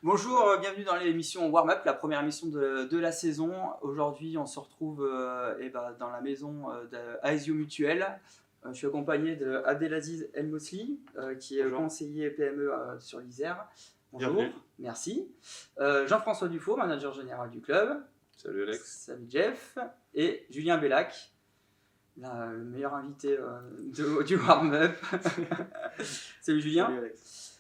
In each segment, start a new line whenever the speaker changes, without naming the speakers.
Bonjour, bienvenue dans l'émission Warm Up, la première émission de la saison. Aujourd'hui, on se retrouve dans la maison d'Aesio Mutuel. Je suis accompagné de Abdelaziz El Mousli, qui est
Bonjour.
conseiller PME sur l'Isère. Bonjour,
Bienvenue.
merci. Jean-François Dufault, manager général du club.
Salut Alex.
Salut Jeff. Et Julien Bellac, le meilleur invité du Warm Up. Salut Julien.
Salut Alex.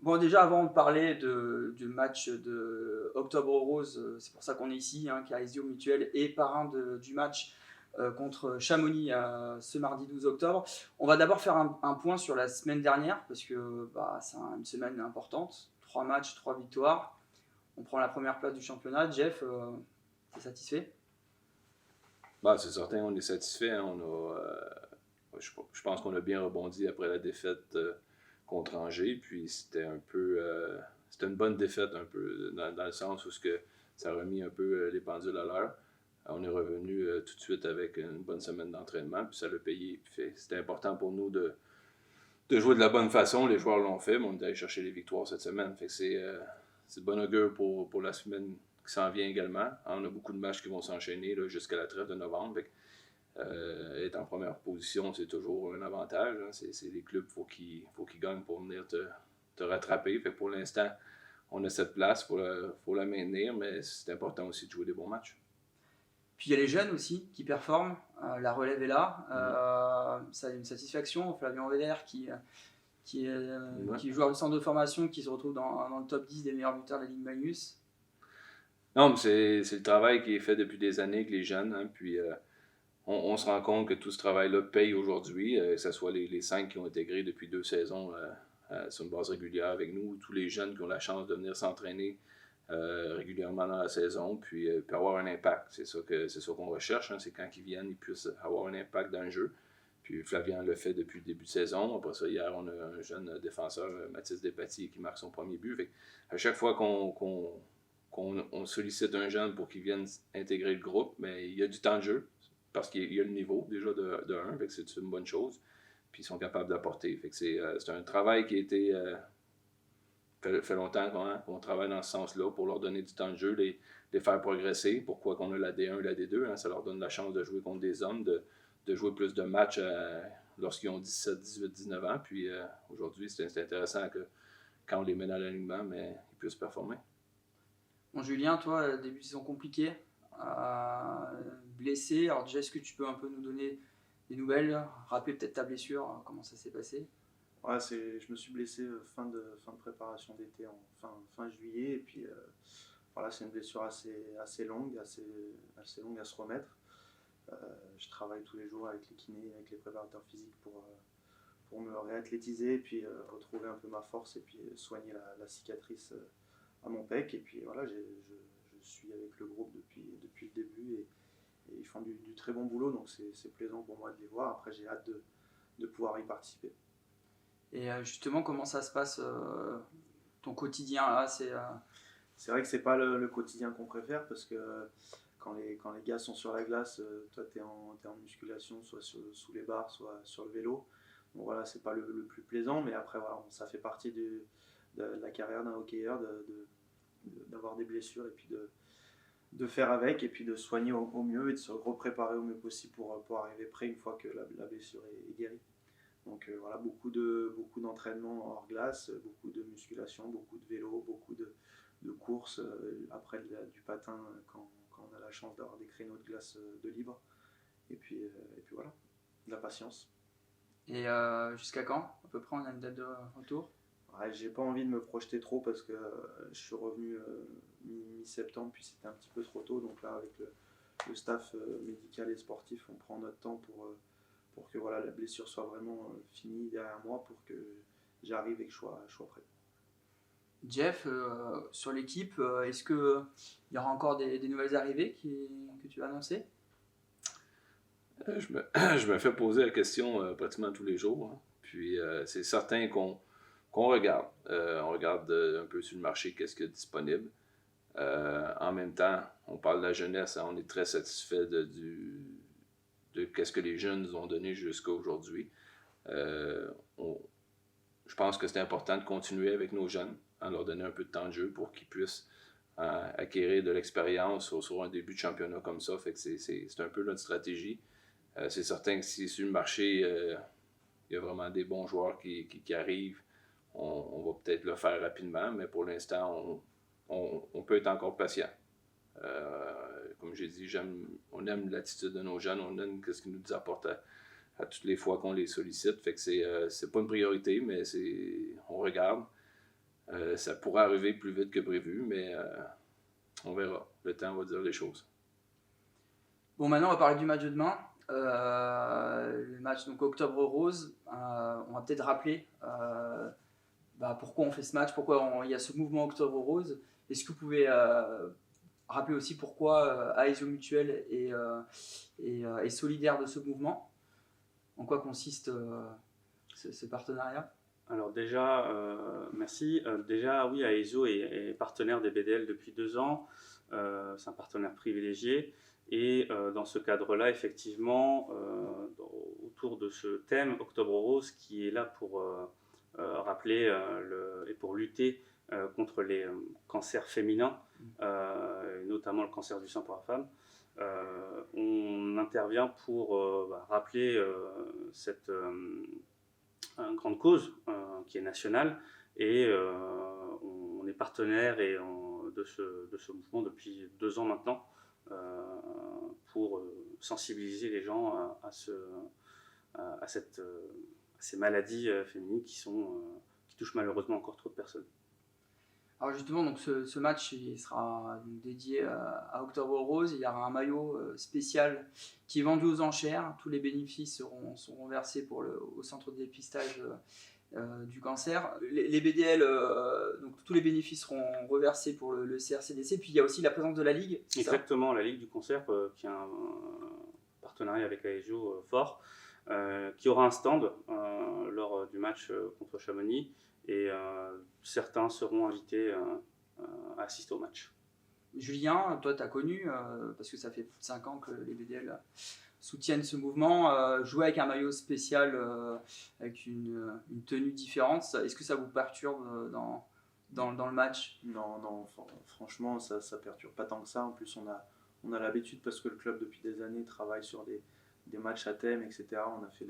Bon, déjà avant de parler du match de Octobre Rose, c'est pour ça qu'on est ici, qui est Aesio Mutuel et parrain du match contre Chamonix ce mardi 12 octobre. On va d'abord faire un point sur la semaine dernière parce que c'est une semaine importante. 3 matchs, 3 victoires. On prend la première place du championnat. Jeff, t'es satisfait?
C'est certain, on est satisfait. Je pense qu'on a bien rebondi après la défaite contre Angers. Puis c'était une bonne défaite un peu dans le sens où ça a remis un peu les pendules à l'heure. On est revenu tout de suite avec une bonne semaine d'entraînement, puis ça l'a payé. Puis c'était important pour nous de jouer de la bonne façon. Les joueurs l'ont fait, mais on est allé chercher les victoires cette semaine. Fait que c'est de bon augure pour la semaine qui s'en vient également. On a beaucoup de matchs qui vont s'enchaîner là, jusqu'à la trêve de novembre. Fait que, être en première position, c'est toujours un avantage. Hein. C'est les clubs, faut qu'ils gagnent pour venir te rattraper. Fait que pour l'instant, on a cette place, faut la maintenir, mais c'est important aussi de jouer des bons matchs.
Puis il y a les jeunes aussi qui performent, la relève est là, ça a une satisfaction. Flavien Veller qui est joueur du centre de formation, qui se retrouve dans le top 10 des meilleurs buteurs de la Ligue Magnus.
Non, mais c'est le travail qui est fait depuis des années avec les jeunes. Hein, puis on se rend compte que tout ce travail-là paye aujourd'hui, que ce soit les 5 qui ont intégré depuis 2 saisons sur une base régulière avec nous, tous les jeunes qui ont la chance de venir s'entraîner régulièrement dans la saison, puis avoir un impact. C'est ça qu'on recherche, hein, c'est quand ils viennent, ils puissent avoir un impact dans le jeu. Puis Flavien le fait depuis le début de saison. Après ça, hier, on a un jeune défenseur, Mathis Despatie, qui marque son premier but. Fait à chaque fois qu'on sollicite un jeune pour qu'il vienne intégrer le groupe, mais il y a du temps de jeu, parce qu'il y a le niveau déjà de 1, fait que c'est une bonne chose. Puis ils sont capables d'apporter. Fait que c'est un travail qui a été fait longtemps qu'on travaille dans ce sens-là pour leur donner du temps de jeu, les faire progresser. Pourquoi qu'on a la D1 et la D2, hein, ça leur donne la chance de jouer contre des hommes, de jouer plus de matchs lorsqu'ils ont 17, 18, 19 ans. Puis aujourd'hui, c'est intéressant que quand on les met dans l'alignement, mais ils puissent performer.
Bon, Julien, toi, début de saison compliqué, blessé. Alors déjà, est-ce que tu peux un peu nous donner des nouvelles, rappeler peut-être ta blessure, comment ça s'est passé?
Ouais, je me suis blessé fin de préparation d'été, fin juillet, et puis voilà, c'est une blessure assez longue, assez longue à se remettre. Je travaille tous les jours avec les kinés, avec les préparateurs physiques pour me réathlétiser, et puis retrouver un peu ma force, et puis soigner la cicatrice à mon pec. Et puis voilà, je suis avec le groupe depuis le début, et ils font du très bon boulot, donc c'est plaisant pour moi de les voir. Après, j'ai hâte de pouvoir y participer.
Et justement, comment ça se passe ton quotidien là?
C'est vrai que c'est pas le quotidien qu'on préfère, parce que quand les gars sont sur la glace, toi tu es en musculation, soit sous les barres, soit sur le vélo. Donc voilà, c'est pas le plus plaisant, mais après voilà, ça fait partie de la carrière d'un hockeyeur, d'avoir des blessures, et puis de faire avec, et puis de soigner au mieux, et de se repréparer au mieux possible pour arriver prêt une fois que la blessure est guérie. Donc voilà, beaucoup d'entraînement hors glace, beaucoup de musculation, beaucoup de vélo, beaucoup de courses, après du patin quand on a la chance d'avoir des créneaux de glace de libre. Et puis voilà, de la patience.
Et jusqu'à quand à peu près on a une date de retour?
Ouais, j'ai pas envie de me projeter trop, parce que je suis revenu mi-septembre, puis c'était un petit peu trop tôt. Donc là, avec le staff médical et sportif, on prend notre temps pour que voilà, la blessure soit vraiment finie derrière moi, pour que j'arrive et que je sois prêt.
Jeff, sur l'équipe, est-ce qu'il y aura encore des nouvelles arrivées que tu vas annoncer?
Je me fais poser la question pratiquement tous les jours. Hein. Puis c'est certain qu'on regarde. On regarde un peu sur le marché qu'est-ce qu'il y a disponible. En même temps, on parle de la jeunesse, hein, on est très satisfait de qu'est-ce que les jeunes nous ont donné jusqu'à aujourd'hui. Je je pense que c'est important de continuer avec nos jeunes, en leur donner un peu de temps de jeu pour qu'ils puissent acquérir de l'expérience sur un début de championnat comme ça. Fait que c'est un peu notre stratégie. C'est certain que si sur le marché, il y a vraiment des bons joueurs qui arrivent, on va peut-être le faire rapidement, mais pour l'instant, on peut être encore patient. Comme j'ai dit, on aime l'attitude de nos jeunes, on aime ce qu'ils nous apportent à toutes les fois qu'on les sollicite. Fait que c'est pas une priorité, mais on regarde. Ça pourrait arriver plus vite que prévu, mais on verra. Le temps va dire les choses.
Bon, maintenant, on va parler du match de demain. Le match, donc Octobre Rose. On va peut-être rappeler pourquoi on fait ce match, pourquoi il y a ce mouvement Octobre Rose. Est-ce que vous pouvez rappeler aussi pourquoi Aesio Mutuel est solidaire de ce mouvement? En quoi consiste ce partenariat?
Alors déjà, merci. Déjà, oui, Aesio est partenaire des BDL depuis 2 ans. C'est un partenaire privilégié. Et dans ce cadre-là, effectivement, autour de ce thème Octobre Rose, qui est là pour rappeler et pour lutter contre les cancers féminins, notamment le cancer du sein pour la femme, on intervient pour rappeler cette grande cause qui est nationale, et on est partenaire de ce mouvement depuis 2 ans maintenant, pour sensibiliser les gens à ces maladies féminines qui touchent malheureusement encore trop de personnes.
Alors justement, donc ce match il sera donc dédié à Octobre Rose. Il y aura un maillot spécial qui est vendu aux enchères. Tous les bénéfices seront versés au centre de dépistage du cancer. Les BDL, donc tous les bénéfices seront reversés pour le CRCDC. Puis il y a aussi la présence de la Ligue.
Exactement, la Ligue du cancer, qui a un partenariat avec Aesio fort, qui aura un stand lors du match contre Chamonix. Et certains seront invités à assister au match.
Julien, toi tu as connu, parce que ça fait plus de 5 ans que les BDL soutiennent ce mouvement, jouer avec un maillot spécial avec une tenue différente, est-ce que ça vous perturbe dans le match?
Non, franchement ça perturbe pas tant que ça. En plus on a l'habitude, parce que le club depuis des années travaille sur des matchs à thème, etc. On a fait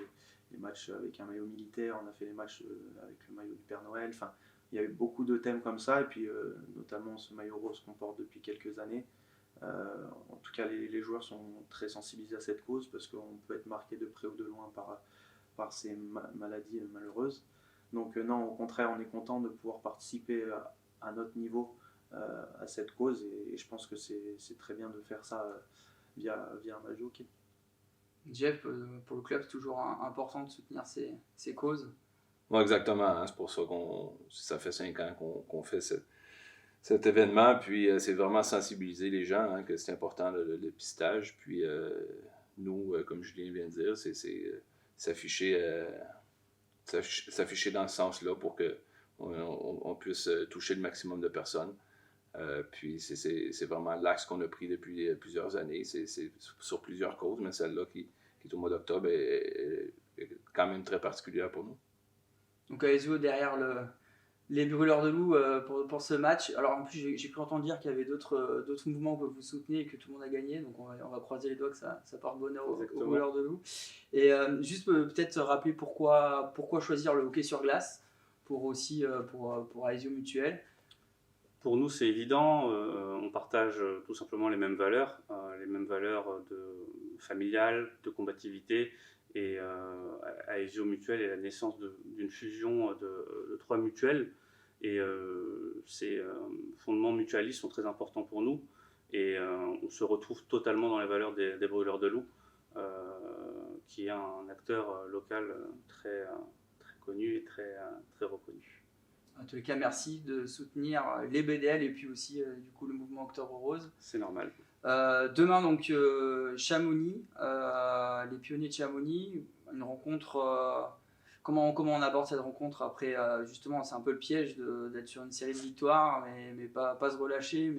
les matchs avec un maillot militaire, on a fait les matchs avec le maillot du Père Noël. Enfin, il y a eu beaucoup de thèmes comme ça, et puis notamment ce maillot rose qu'on porte depuis quelques années. En tout cas, les joueurs sont très sensibilisés à cette cause, parce qu'on peut être marqué de près ou de loin par ces maladies malheureuses. Donc non, au contraire, on est content de pouvoir participer à notre niveau à cette cause, et je pense que c'est très bien de faire ça via un match de hockey.
Jeff, pour le club, c'est toujours important de soutenir ces causes.
Oui, exactement. Hein. C'est pour ça ça fait 5 ans qu'on fait cet événement. Puis c'est vraiment sensibiliser les gens, hein, que c'est important le dépistage. Puis nous, comme Julien vient de dire, c'est s'afficher dans ce sens-là pour qu'on puisse toucher le maximum de personnes. Puis c'est vraiment l'axe qu'on a pris depuis plusieurs années. C'est sur plusieurs causes, mais celle-là qui est au mois d'octobre est quand même très particulière pour nous.
Donc Aesio derrière les brûleurs de loups pour ce match. Alors en plus j'ai cru entendre dire qu'il y avait d'autres mouvements que vous soutenez et que tout le monde a gagné. Donc on va croiser les doigts que ça porte bonheur aux brûleurs de loups. Et juste peut-être rappeler pourquoi choisir le hockey sur glace pour Aesio Mutuel.
Pour nous, c'est évident, on partage tout simplement les mêmes valeurs familiales, de combativité, et Aesio Mutuel est la naissance d'une fusion de 3 mutuelles, et ces fondements mutualistes sont très importants pour nous, et on se retrouve totalement dans les valeurs des brûleurs de loups, qui est un acteur local très connu et très reconnu.
En tous les cas, merci de soutenir les BDL et puis aussi du coup le mouvement Octobre Rose.
C'est normal.
Demain donc Chamonix, les pionniers de Chamonix, une rencontre. Comment on aborde cette rencontre après justement c'est un peu le piège d'être sur une série de victoires mais pas se relâcher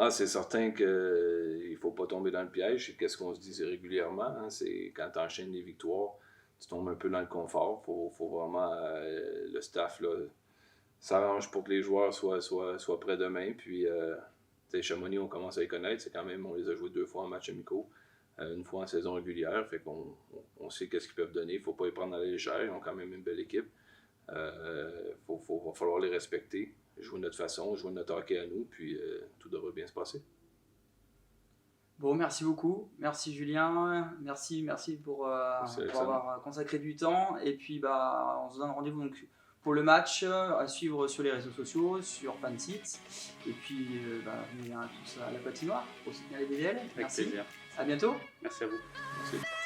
c'est certain qu'il ne faut pas tomber dans le piège. Qu'est-ce qu'on se dit régulièrement, hein? C'est quand tu enchaînes les victoires, tu tombes un peu dans le confort. Faut vraiment, le staff là, s'arrange pour que les joueurs soient prêts demain. Puis, Chamonix, on commence à les connaître. C'est quand même, on les a joués 2 fois en match amicaux, une fois en saison régulière. Fait qu'on on sait qu'est-ce qu'ils peuvent donner. Il ne faut pas les prendre à la légère. Ils ont quand même une belle équipe. Va falloir les respecter, jouer notre façon, jouer notre hockey à nous, puis tout devrait bien se passer.
Bon, merci beaucoup. Merci Julien. Merci pour avoir consacré du temps. Et puis, on se donne rendez-vous donc pour le match à suivre sur les réseaux sociaux, sur Fansite. Et puis, venez tous à la patinoire pour soutenir les BDL.
Avec plaisir.
À bientôt.
Merci à vous.
Merci.